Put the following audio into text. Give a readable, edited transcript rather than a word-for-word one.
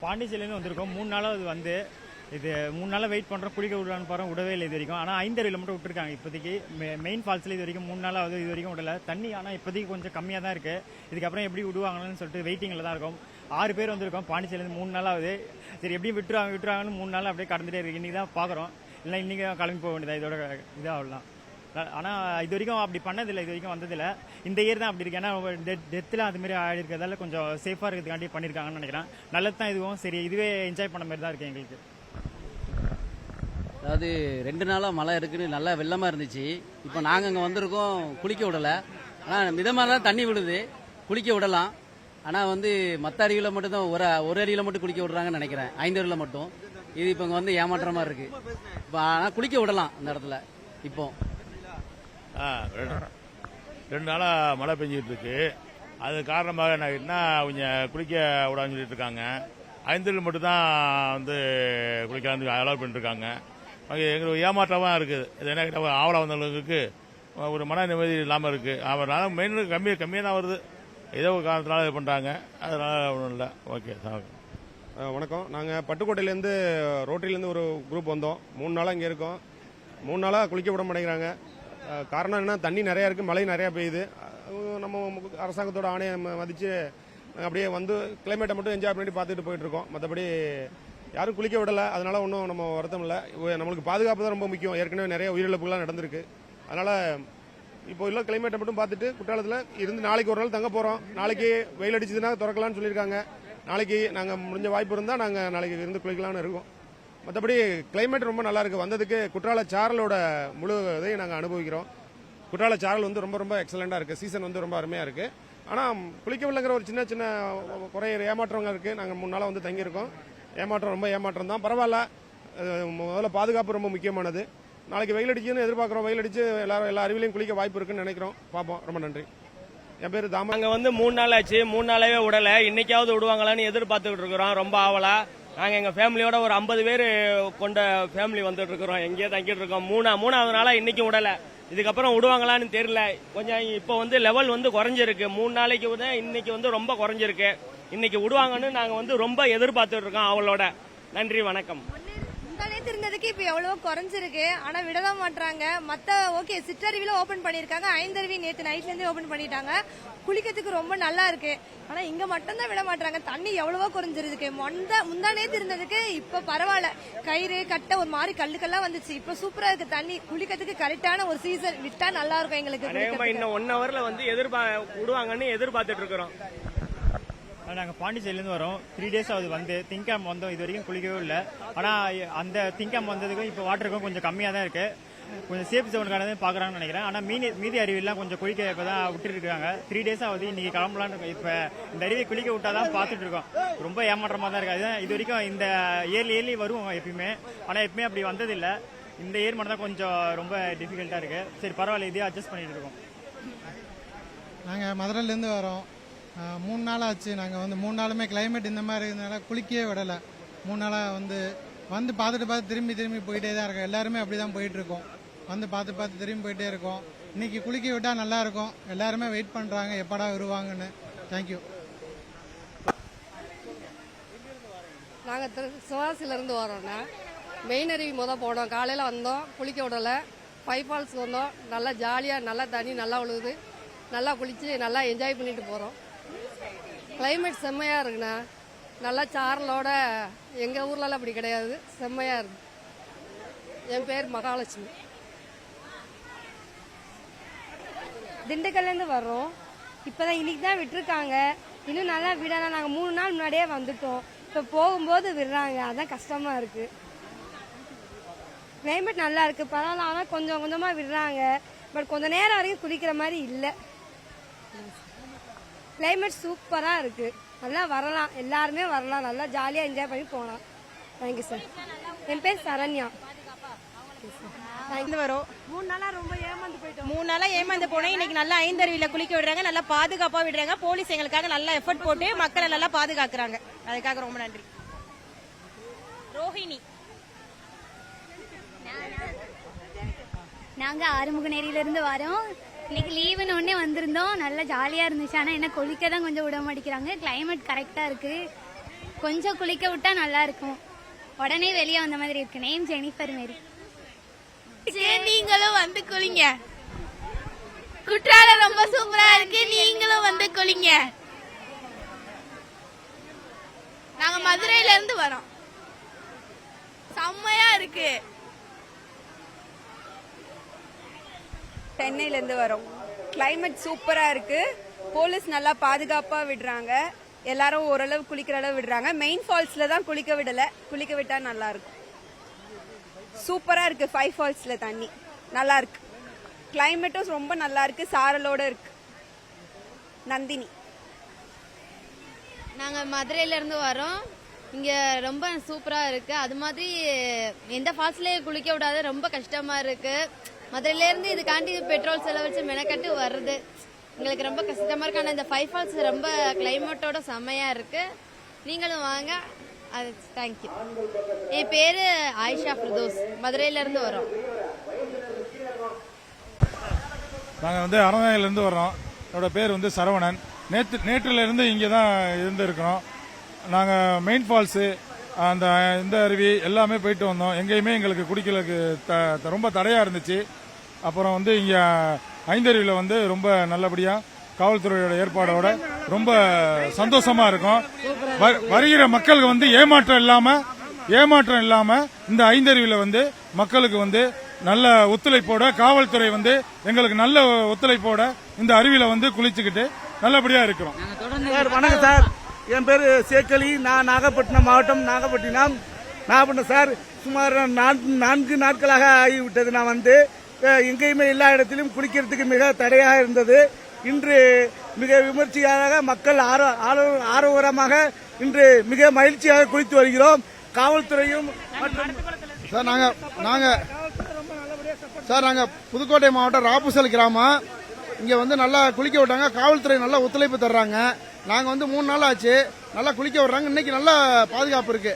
பாண்டிச்சேரியிலேருந்து வந்திருக்கோம். 3 நாளாக அது வந்து இது 3 நாளாக வெயிட் பண்ணுறோம். குளிக்க விடலான்னு பாருங்க, விடவே இல்லை இது வரைக்கும். ஆனால் ஐந்தருவியில் மட்டும் விட்டுருக்காங்க இப்போதைக்கு. மெயின் ஃபால்ஸில் இது வரைக்கும் 3 நாளாக இது வரைக்கும் விடல தண்ணி. ஆனால் இப்போதைக்கு கொஞ்சம் கம்மியாக தான் இருக்குது. இதுக்கப்புறம் எப்படி விடுவாங்கன்னு சொல்லிட்டு வெயிட்டிங்கில் தான் இருக்கும். 6 பேர் வந்திருக்கோம் பாண்டிச்சேரியிலேருந்து 3 நாளாவது. சரி எப்படியும் விட்டுருவாங்கன்னு 3 நாளாக அப்படியே கடந்துட்டே இருக்கு. இன்றைக்கி தான் பார்க்குறோம். இல்லை இன்றைக்கி தான் கிளம்பி போக வேண்டியதா இதோட இதாக அவ்வளோதான். ஆனால் இது வரைக்கும் அப்படி பண்ணதில்லை, இது வரைக்கும் வந்ததில்லை. இந்த இயர் தான் அப்படி இருக்கு. ஏன்னா டெத்தில் அதுமாரி ஆடி இருக்கிறதால கொஞ்சம் சேஃபாக இருக்கிறதுக்காண்டி பண்ணியிருக்காங்கன்னு நினைக்கிறேன். நல்லது தான் இதுவும். சரி இதுவே என்ஜாய் பண்ண மாதிரி தான் இருக்கு எங்களுக்கு. அதாவது 2 நாளாக மழை இருக்குன்னு நல்லா வெள்ளமாக இருந்துச்சு. இப்போ நாங்கள் அங்கே வந்திருக்கோம், குளிக்க விடலை. ஆனால் மிதமாக தான் தண்ணி விடுது, குளிக்க விடலாம். ஆனால் வந்து மற்ற அருவியில் மட்டும்தான் ஒரு அருவியில் மட்டும் குளிக்க விடுறாங்கன்னு நினைக்கிறேன், 5 அருவியில் மட்டும். இது இப்போ இங்கே வந்து ஏமாற்ற மாதிரி இருக்கு. இப்போ ஆனால் குளிக்க விடலாம் இந்த இடத்துல. இப்போ 2 நாளாக மழை பெஞ்சிட்டு இருக்கு. அது காரணமாக என்ன கொஞ்சம் குளிக்க விடான்னு சொல்லிட்டு இருக்காங்க. 5 மட்டும்தான் வந்து குளிக்க அலோவ் பண்ணிருக்காங்க. எங்களுக்கு ஏமாற்றமாக இருக்குது. இது என்ன கேட்டால் ஆவலா வந்தவங்களுக்கு ஒரு மன நிம்மதி இல்லாமல் இருக்குது. அதனால மெயின் கம்மியாக தான் வருது. ஏதோ ஒரு காரணத்தினால இது பண்ணுறாங்க. அதனால ஒன்றும் இல்லை. Okay sir. வணக்கம். நாங்கள் பட்டுக்கோட்டையிலேருந்து ரோட்டரியிலேருந்து ஒரு குரூப் வந்தோம். 3 நாளாக இங்கே இருக்கோம். 3 நாளாக குளிக்க விட மாட்டேங்கிறாங்க. காரணம் என்ன, தண்ணி நிறையா இருக்குது, மழை நிறையா பெய்யுது. நம்ம அரசாங்கத்தோட ஆணையை மதித்து அப்படியே வந்து கிளைமேட்டை மட்டும் என்ஜாய் பண்ணிட்டு பார்த்துட்டு போயிட்டுருக்கோம். மற்றபடி யாரும் குளிக்க விடலை. அதனால ஒன்றும் நம்ம வருத்தம் இல்லை. நம்மளுக்கு பாதுகாப்பு தான் ரொம்ப முக்கியம். ஏற்கனவே நிறைய உயிரிழப்புகள்லாம் நடந்திருக்கு. அதனால் இப்போ உள்ள கிளைமேட்டை மட்டும் பார்த்துட்டு குற்றாலத்தில் இருந்து நாளைக்கு ஒரு நாள் தங்க போகிறோம். நாளைக்கு வெயில் அடிச்சதுன்னா திறக்கலாம்னு சொல்லியிருக்காங்க. நாளைக்கு நாங்கள் முடிஞ்ச வாய்ப்பு இருந்தால் நாங்கள் நாளைக்கு இருந்து குளிக்கலாம்னு இருக்கோம். மற்றபடி கிளைமேட் ரொம்ப நல்லா இருக்குது. வந்ததுக்கு குற்றால சாரலோட முழு இதையும் நாங்கள் அனுபவிக்கிறோம். குற்றால சாரல் வந்து ரொம்ப ரொம்ப எக்ஸலண்டாக இருக்குது. சீசன் வந்து ரொம்ப அருமையாக இருக்குது. ஆனால் குளிக்கவில்லைங்கிற ஒரு சின்ன சின்ன குறைய ஏமாற்றங்கள் இருக்குது. நாங்கள் 3 நாளாக வந்து தங்கியிருக்கோம். ஏமாற்றம் ரொம்ப ஏமாற்றம் தான். பரவாயில்ல, முதல்ல பாதுகாப்பு ரொம்ப முக்கியமானது. நாளைக்கு வெயில் அடிச்சுன்னு எதிர்பார்க்குறோம். வெயில் அடிச்சு எல்லா அருவிலையும் குளிக்க வாய்ப்பு இருக்குன்னு நினைக்கிறோம். பார்ப்போம். ரொம்ப நன்றி. என் பேர் தாமா. நாங்கள் வந்து 3 நாள் ஆச்சு. 3 நாளாவே விடலை. இன்னைக்காவது விடுவாங்களான்னு எதிர்பார்த்துக்கிட்டு இருக்கிறோம். ரொம்ப ஆவலா. நாங்கள் எங்கள் ஃபேமிலியோட ஒரு 50 பேர் கொண்ட ஃபேமிலி வந்துட்டு இருக்கிறோம். எங்கேயோ தங்கிட்டு இருக்கோம். மூணாவது நாளா இன்னைக்கும் விடலை. இதுக்கப்புறம் விடுவாங்களான்னு தெரியல. கொஞ்சம் இப்போ வந்து லெவல் வந்து குறைஞ்சிருக்கு. 3 நாளைக்கு விட இன்னைக்கு வந்து ரொம்ப குறைஞ்சிருக்கு. இன்னைக்கு விடுவாங்கன்னு நாங்கள் வந்து ரொம்ப எதிர்பார்த்துட்டு இருக்கோம் அவளோட. நன்றி, வணக்கம். இருந்ததுக்கு இப்ப எவ்வளவோ குறைஞ்சிருக்கு. ஆனா விடதான் மாட்டாங்க. மத்த ஓகே சிற்றருவில ஓபன் பண்ணிருக்காங்க. 5 அருவி நேத்து நைட்ல இருந்தே ஓபன் பண்ணிட்டாங்க. குளிக்கிறதுக்கு ரொம்ப நல்லா இருக்கு. ஆனா இங்க மட்டும் தான் விட மாட்டாங்க. தண்ணி எவ்வளவோ குறைஞ்சிருக்கு. முந்தா நேத்து இருந்ததுக்கு இப்ப பரவாயில்ல. கயிறு கட்ட ஒரு மாதிரி கல்லுக்கெல்லாம் வந்துச்சு. இப்ப சூப்பரா இருக்கு தண்ணி. குளிக்கிறதுக்கு கரெக்டான ஒரு சீசன் விட்டா நல்லா இருக்கும் எங்களுக்கு. இன்னும் 1 ஹவர்ல வந்து விடுவாங்கன்னு எதிர்பார்த்துட்டு இருக்கிறோம். நாங்கள் பாண்டிச்சேரியிலேருந்து வரோம். 3 டேஸ் ஆகுது வந்து. திங்காம் வந்தோம், இது வரைக்கும் குளிக்கவே இல்லை. ஆனால் அந்த திங்காம் வந்ததுக்கும் இப்போ வாட்டருக்கும் கொஞ்சம் கம்மியாக தான் இருக்குது. கொஞ்சம் சேஃப் ஜோனுக்கானது பார்க்குறாங்கன்னு நினைக்கிறேன். ஆனால் மீதி அருவியெல்லாம் கொஞ்சம் குளிக்க இப்போ தான் விட்டுருக்காங்க. 3 டேஸ் ஆகுது. இன்னைக்கு கிளம்பலான்னு இருக்கோம். இப்போ இந்த அருவியை குளிக்க விட்டா தான் பார்த்துட்டு இருக்கோம். ரொம்ப ஏமாற்றமாக தான் இருக்குது. அதுதான் இது வரைக்கும் இந்த இயர்லி வருவோம் எப்பயுமே. ஆனால் எப்பயுமே அப்படி வந்ததில்லை. இந்த இயர் மட்டும் தான் கொஞ்சம் ரொம்ப டிஃபிகல்ட்டாக இருக்குது. சரி பரவாயில்ல, இதே அட்ஜஸ்ட் பண்ணிட்டு இருக்கோம். நாங்கள் மதுரையிலேருந்து வரோம். 3 நாள் ஆச்சு. நாங்கள் வந்து 3 நாளுமே கிளைமேட் இந்த மாதிரி இருந்ததுனால குளிக்கவே விடலை. 3 நாளாக வந்து பார்த்துட்டு திரும்பி போயிட்டே தான் இருக்கோம். எல்லாருமே அப்படி தான் போயிட்டு இருக்கோம். வந்து பார்த்து திரும்பி போயிட்டே இருக்கோம். இன்னைக்கு குளிக்க விட்டால் நல்லா இருக்கும். எல்லாருமே வெயிட் பண்ணுறாங்க எப்படா வருவாங்கன்னு. தேங்க்யூ. நாங்கள் சிவாசிலேருந்து வரோண்ணா. மெயின் அருவி போனோம். காலையில் வந்தோம், குளிக்க விடலை. 5 ஃபால்ஸ் வந்தோம். நல்லா ஜாலியாக, நல்லா தண்ணி நல்லா விழுகுது. நல்லா குளிச்சு நல்லா என்ஜாய் பண்ணிட்டு போகிறோம். கிளைமேட் செம்மையாக இருக்குண்ணா. நல்லா சாரலோட. எங்கள் ஊர்லலாம் அப்படி கிடையாது. செம்மையாக இருக்கு. என் பேர் மகாலட்சுமி. திண்டுக்கல்லேருந்து வர்றோம். இப்போதான் இன்னைக்கு தான் விட்டுருக்காங்க. இன்னும் நல்லா விடலாம். நாங்கள் 3 நாள் முன்னாடியே வந்துட்டோம். இப்போ போகும்போது விடுறாங்க. அதான் கஷ்டமா இருக்கு. கிளைமேட் நல்லா இருக்கு, பரவாயில்ல. ஆனால் கொஞ்சம் கொஞ்சமாக விடுறாங்க. பட் கொஞ்ச நேரம் வரைக்கும் குளிக்கிற மாதிரி இல்லை. கிளைமேட் சூப்பராக இருக்கு. நல்லா வரலாம், எல்லாருமே வரலாம். நல்லா ஜாலியாக என்ஜாய் பண்ணி போகலாம். Thank you sir. என் பேர் சரண்யா. வரும் 3 நாளா ரொம்ப ஏமாந்து போனோம். இன்னைக்கு நல்லா 5 அருவியில குளிக்க விடுறாங்க. நல்லா பாதுகாப்பா விடுறாங்க. போலீஸ் எங்களுக்காக நல்லா எஃபர்ட் போட்டு மக்களை நல்லா பாதுகாக்கிறாங்க. அதுக்காக ரொம்ப நன்றி. ரோஹிணி. நாங்க ஆறுமுகநேரியிலிருந்து வரோம். இன்னைக்கு லீவுன்னு ஒன்னே வந்திருந்தோம். நல்லா ஜாலியா இருந்துச்சு. ஆனா என்ன குளிக்க தான் கொஞ்சம் விட மாட்டேங்கிறாங்க. கிளைமேட் கரெக்டா இருக்கு. கொஞ்சம் குளிக்க விட்டா நல்லா இருக்கும். உடனே வெளியே வந்த மாதிரி இருக்கு. நேம் ஜெனிஃபர் மேரி. நீங்களும் வந்து குளிங்க. குற்றாலம் ரொம்ப சூப்பரா இருக்கு, நீங்களும் வந்து குளிங்க. நாங்க மதுரையில இருந்து வரோம். செம்மையா இருக்கு. சென்னையில இருந்து வரோம். கிளைமேட் சூப்பரா இருக்கு. போலீஸ் நல்லா பாதுகாப்பா விடுறாங்க. எல்லாரும் ஓரளவு குளிக்கிற அளவு விடுறாங்க. மெயின் ஃபால்ஸ்ல தான் குளிக்க விடல. குளிக்க விட்டா நல்லா இருக்கும். சூப்பரா இருக்கு. 5 ஃபால்ஸ்ல தண்ணி நல்லா இருக்கு. கிளைமேட்டும் ரொம்ப நல்லா இருக்கு. சாரலோட இருக்கு. நந்தினி. நாங்க மதுரையில இருந்து வரோம். இங்க ரொம்ப சூப்பரா இருக்கு. அது மாதிரி எந்த ஃபால்ஸ்லயே குளிக்க விடாத ரொம்ப கஷ்டமா இருக்கு. மதுரையில இருந்து இதுக்காண்டி பெட்ரோல் செலவழிச்சு மெனக்கட்டு வருது. எங்களுக்கு ரொம்ப கஷ்டமா இருக்கு. ஆனா இந்த 5 ஃபால்ஸ் ரொம்ப கிளைமேட்டோட செம்மையா இருக்கு. நீங்களும் வாங்க. அது தேங்க்யூ. என் பேரு ஆயிஷா ஃபிர்தோஸ். மதுரையில இருந்து வரோம். நாங்கள் வந்து அரண்மனையிலேருந்து வர்றோம். என்னோட பேர் வந்து சரவணன். நேற்றுல இருந்து இங்கே தான் இருந்து இருக்கிறோம். நாங்கள் மெயின் ஃபால்ஸு அந்த இந்த அருவி எல்லாமே போயிட்டு வந்தோம். எங்கேயுமே எங்களுக்கு குடிக்கிறதுக்கு ரொம்ப தடையாக இருந்துச்சு. அப்புறம் வந்து இங்கே ஐந்தருவியில் வந்து ரொம்ப நல்லபடியாக காவல்துறையோட ஏற்பாடோட ரொம்ப சந்தோஷமா இருக்கும். வருகிற மக்களுக்கு வந்து ஏமாற்றம் இல்லாம இந்த ஐந்தருவியில் வந்து மக்களுக்கு வந்து நல்ல ஒத்துழைப்போட காவல்துறை வந்து எங்களுக்கு நல்ல ஒத்துழைப்போட இந்த அருவியில வந்து குளிச்சுக்கிட்டு நல்லபடியா இருக்கிறோம். வணக்கம் சார், என் பேரு சேக்கலி. நான் நாகப்பட்டினம் மாவட்டம், நாகப்பட்டினம் சார். சுமார் 4 நாட்களாக ஆகிவிட்டது. நான் வந்து எங்கேயுமே எல்லா இடத்திலும் குளிக்கிறதுக்கு மிக தடையாக இருந்தது. இன்று மிக விமர்சையாக மக்கள் ஆரோக்கியமாக இன்று மிக மகிழ்ச்சியாக குளித்து வருகிறோம். காவல்துறையும் சார் நாங்க புதுக்கோட்டை மாவட்டம் ராப்புசல் கிராமம். இங்க வந்து நல்லா குளிக்க விட்டாங்க. காவல்துறை நல்லா ஒத்துழைப்பு தர்றாங்க. நாங்க வந்து 3 நாள் ஆச்சு. நல்லா குளிக்க விடுறாங்க. இன்னைக்கு நல்லா பாதுகாப்பு இருக்கு.